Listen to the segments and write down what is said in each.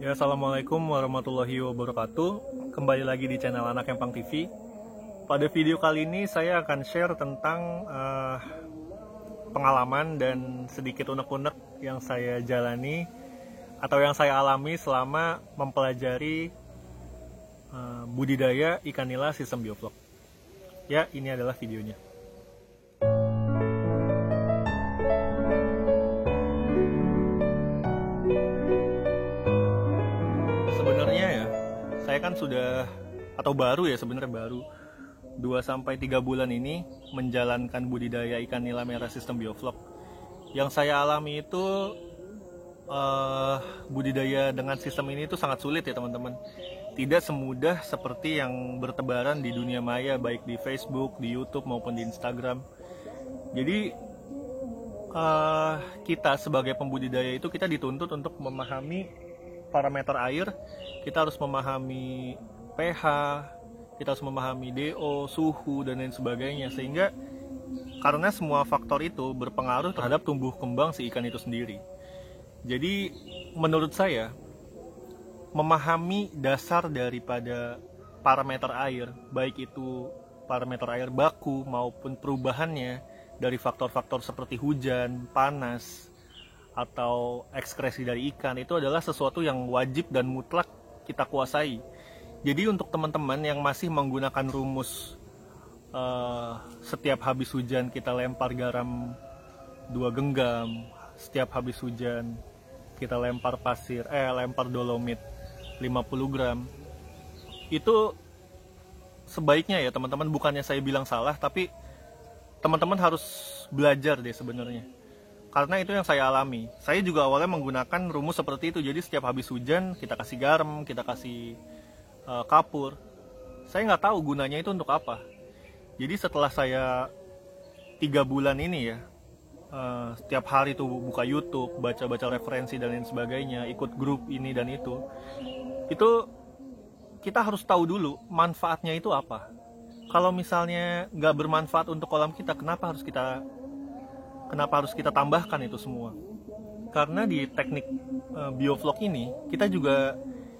Ya, assalamualaikum warahmatullahi wabarakatuh. Kembali lagi di channel Anak Empang TV. Pada video kali ini saya akan share tentang pengalaman dan sedikit unek-unek yang saya jalani atau yang saya alami selama mempelajari budidaya ikan nila sistem bioflok. Ya, ini adalah videonya. Sebenarnya ya, saya kan sudah atau baru ya sebenarnya baru 2-3 bulan ini menjalankan budidaya ikan nila merah sistem bioflok. Yang saya alami itu budidaya dengan sistem ini itu sangat sulit ya teman-teman. Tidak semudah seperti yang bertebaran di dunia maya, baik di Facebook, di YouTube maupun di Instagram. Jadi kita sebagai pembudidaya itu kita dituntut untuk memahami parameter air, kita harus memahami pH, kita harus memahami DO, suhu, dan lain sebagainya. Sehingga karena semua faktor itu berpengaruh terhadap tumbuh kembang si ikan itu sendiri. Jadi menurut saya, memahami dasar daripada parameter air, baik itu parameter air baku maupun perubahannya dari faktor-faktor seperti hujan, panas, atau ekskresi dari ikan, itu adalah sesuatu yang wajib dan mutlak kita kuasai. Jadi untuk teman-teman yang masih menggunakan rumus setiap habis hujan kita lempar garam 2 genggam, setiap habis hujan kita lempar lempar dolomit 50 gram, itu sebaiknya ya teman-teman, bukannya saya bilang salah, tapi teman-teman harus belajar deh sebenarnya. Karena itu yang saya alami. Saya juga awalnya menggunakan rumus seperti itu. Jadi setiap habis hujan kita kasih garam, kita kasih kapur. Saya nggak tahu gunanya itu untuk apa. Jadi setelah saya 3 bulan ini ya, setiap hari tuh buka YouTube, baca-baca referensi dan lain sebagainya, ikut grup ini dan itu kita harus tahu dulu manfaatnya itu apa. Kalau misalnya nggak bermanfaat untuk kolam kita, kenapa harus kita tambahkan itu semua? Karena di teknik bioflok ini, kita juga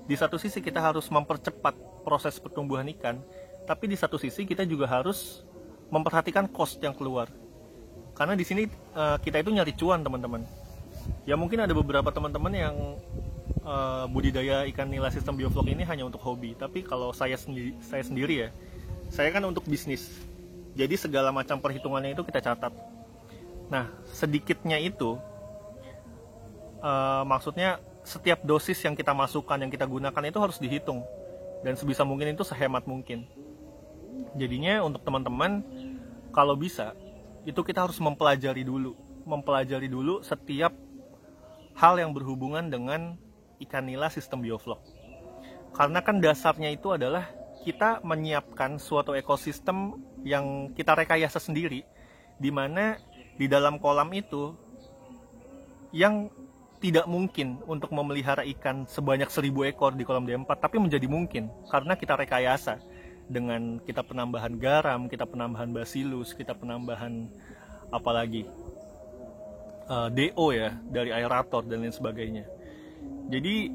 di satu sisi kita harus mempercepat proses pertumbuhan ikan, tapi di satu sisi kita juga harus memperhatikan cost yang keluar. Karena di sini kita itu nyari cuan teman-teman. Ya mungkin ada beberapa teman-teman yang budidaya ikan nila sistem bioflok ini hanya untuk hobi, tapi kalau saya sendiri ya, saya kan untuk bisnis. Jadi segala macam perhitungannya itu kita catat. Nah, sedikitnya itu maksudnya setiap dosis yang kita masukkan, yang kita gunakan itu harus dihitung. Dan sebisa mungkin itu sehemat mungkin. Jadinya untuk teman-teman, kalau bisa, itu kita harus mempelajari dulu setiap hal yang berhubungan dengan ikan nila sistem bioflok. Karena kan dasarnya itu adalah kita menyiapkan suatu ekosistem yang kita rekayasa sendiri, di mana di dalam kolam itu yang tidak mungkin untuk memelihara ikan sebanyak 1000 ekor di kolam D4, tapi menjadi mungkin karena kita rekayasa dengan kita penambahan garam, kita penambahan basilus, kita penambahan apalagi DO ya dari aerator dan lain sebagainya. Jadi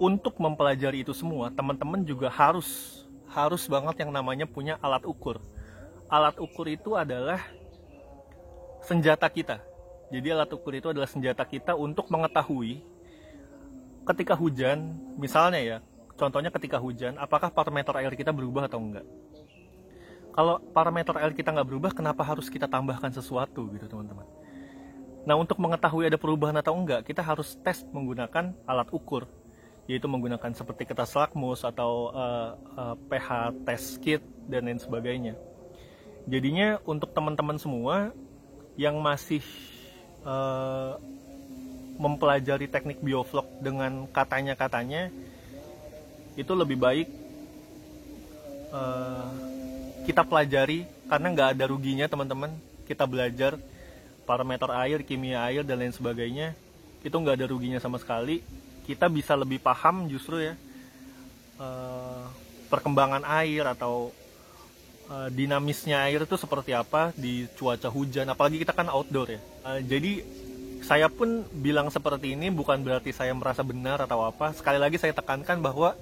untuk mempelajari itu semua, teman-teman juga harus banget yang namanya punya alat ukur. Alat ukur itu adalah senjata kita. Jadi alat ukur itu adalah senjata kita untuk mengetahui ketika hujan, misalnya ya, contohnya ketika hujan, apakah parameter air kita berubah atau enggak. Kalau parameter air kita nggak berubah, kenapa harus kita tambahkan sesuatu gitu teman-teman. Nah, untuk mengetahui ada perubahan atau enggak, kita harus tes menggunakan alat ukur, yaitu menggunakan seperti kertas lakmus atau pH test kit dan lain sebagainya. Jadinya untuk teman-teman semua yang masih mempelajari teknik bioflok dengan katanya itu lebih baik kita pelajari, karena nggak ada ruginya teman-teman. Kita belajar parameter air, kimia air dan lain sebagainya, itu nggak ada ruginya sama sekali. Kita bisa lebih paham justru ya perkembangan air atau dinamisnya air itu seperti apa di cuaca hujan, apalagi kita kan outdoor ya. Jadi Saya pun bilang seperti ini bukan berarti saya merasa benar atau apa. Sekali lagi saya tekankan bahwa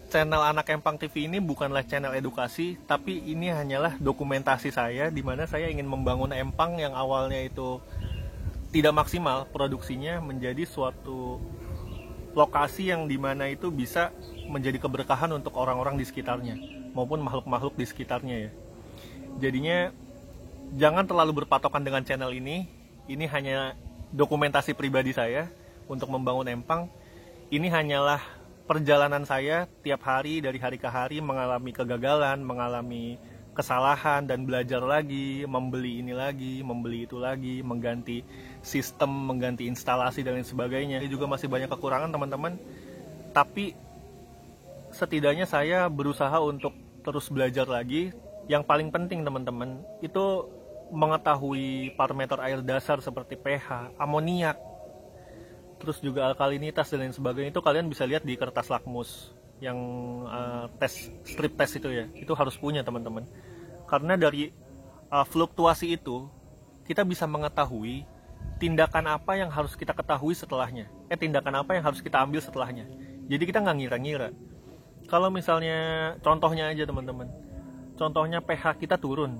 channel Anak Empang TV ini bukanlah channel edukasi, tapi ini hanyalah dokumentasi saya di mana saya ingin membangun empang yang awalnya itu tidak maksimal produksinya menjadi suatu lokasi yang dimana itu bisa menjadi keberkahan untuk orang-orang di sekitarnya maupun makhluk-makhluk di sekitarnya ya. Jadinya jangan terlalu berpatokan dengan channel ini. Ini hanya dokumentasi pribadi saya untuk membangun empang. Ini hanyalah perjalanan saya tiap hari dari hari ke hari mengalami kegagalan, mengalami kesalahan dan belajar lagi, membeli ini lagi, membeli itu lagi, mengganti sistem, mengganti instalasi dan lain sebagainya. Ini juga masih banyak kekurangan teman-teman. Tapi setidaknya saya berusaha untuk terus belajar lagi. Yang paling penting teman-teman itu mengetahui parameter air dasar seperti pH, amoniak, terus juga alkalinitas dan lain sebagainya. Itu kalian bisa lihat di kertas lakmus yang tes strip test itu ya. Itu harus punya teman-teman. Karena dari fluktuasi itu kita bisa mengetahui tindakan apa yang harus kita ketahui setelahnya. Tindakan apa yang harus kita ambil setelahnya. Jadi kita nggak ngira-ngira. Kalau misalnya contohnya aja teman-teman. Contohnya pH kita turun.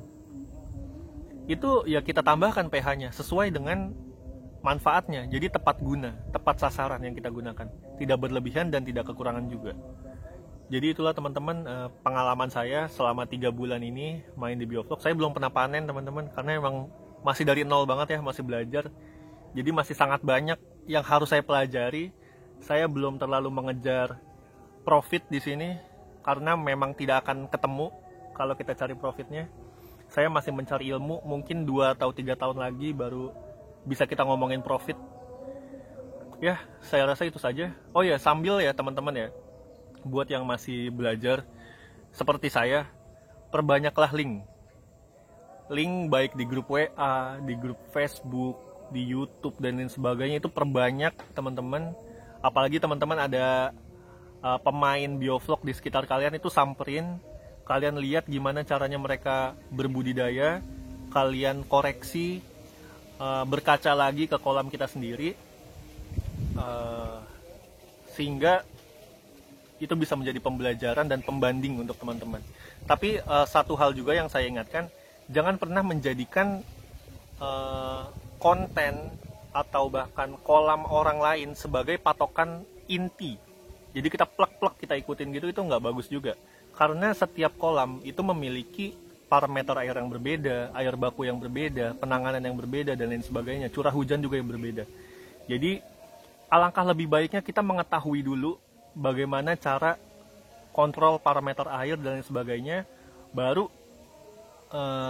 Itu ya kita tambahkan pH-nya sesuai dengan manfaatnya. Jadi tepat guna, tepat sasaran yang kita gunakan. Tidak berlebihan dan tidak kekurangan juga. Jadi itulah teman-teman pengalaman saya selama 3 bulan ini main di biovlog. Saya belum pernah panen teman-teman karena emang masih dari nol banget ya, masih belajar. Jadi masih sangat banyak yang harus saya pelajari. Saya belum terlalu mengejar profit di sini karena memang tidak akan ketemu kalau kita cari profitnya. Saya masih mencari ilmu, mungkin 2 atau 3 tahun lagi baru bisa kita ngomongin profit. Ya, saya rasa itu saja. Oh ya, sambil ya teman-teman ya, buat yang masih belajar seperti saya, perbanyaklah link. Link baik di grup WA, di grup Facebook, di YouTube dan lain sebagainya itu perbanyak teman-teman. Apalagi teman-teman ada pemain biovlog di sekitar kalian, itu samperin. Kalian lihat gimana caranya mereka berbudidaya, kalian koreksi, berkaca lagi ke kolam kita sendiri, sehingga itu bisa menjadi pembelajaran dan pembanding untuk teman-teman. Tapi satu hal juga yang saya ingatkan, jangan pernah menjadikan konten atau bahkan kolam orang lain sebagai patokan inti. Jadi kita plek-plek kita ikutin gitu, itu nggak bagus juga. Karena setiap kolam itu memiliki parameter air yang berbeda, air baku yang berbeda, penanganan yang berbeda, dan lain sebagainya. Curah hujan juga yang berbeda. Jadi alangkah lebih baiknya kita mengetahui dulu bagaimana cara kontrol parameter air dan lain sebagainya. Baru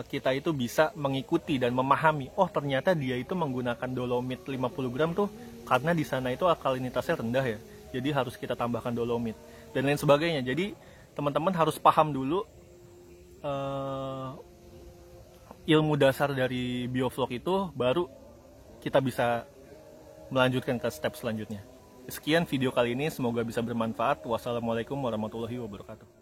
kita itu bisa mengikuti dan memahami, oh ternyata dia itu menggunakan dolomit 50 gram tuh karena di sana itu alkalinitasnya rendah ya. Jadi harus kita tambahkan dolomit dan lain sebagainya. Jadi teman-teman harus paham dulu ilmu dasar dari biovlog itu, baru kita bisa melanjutkan ke step selanjutnya. Sekian video kali ini, semoga bisa bermanfaat. Wassalamualaikum warahmatullahi wabarakatuh.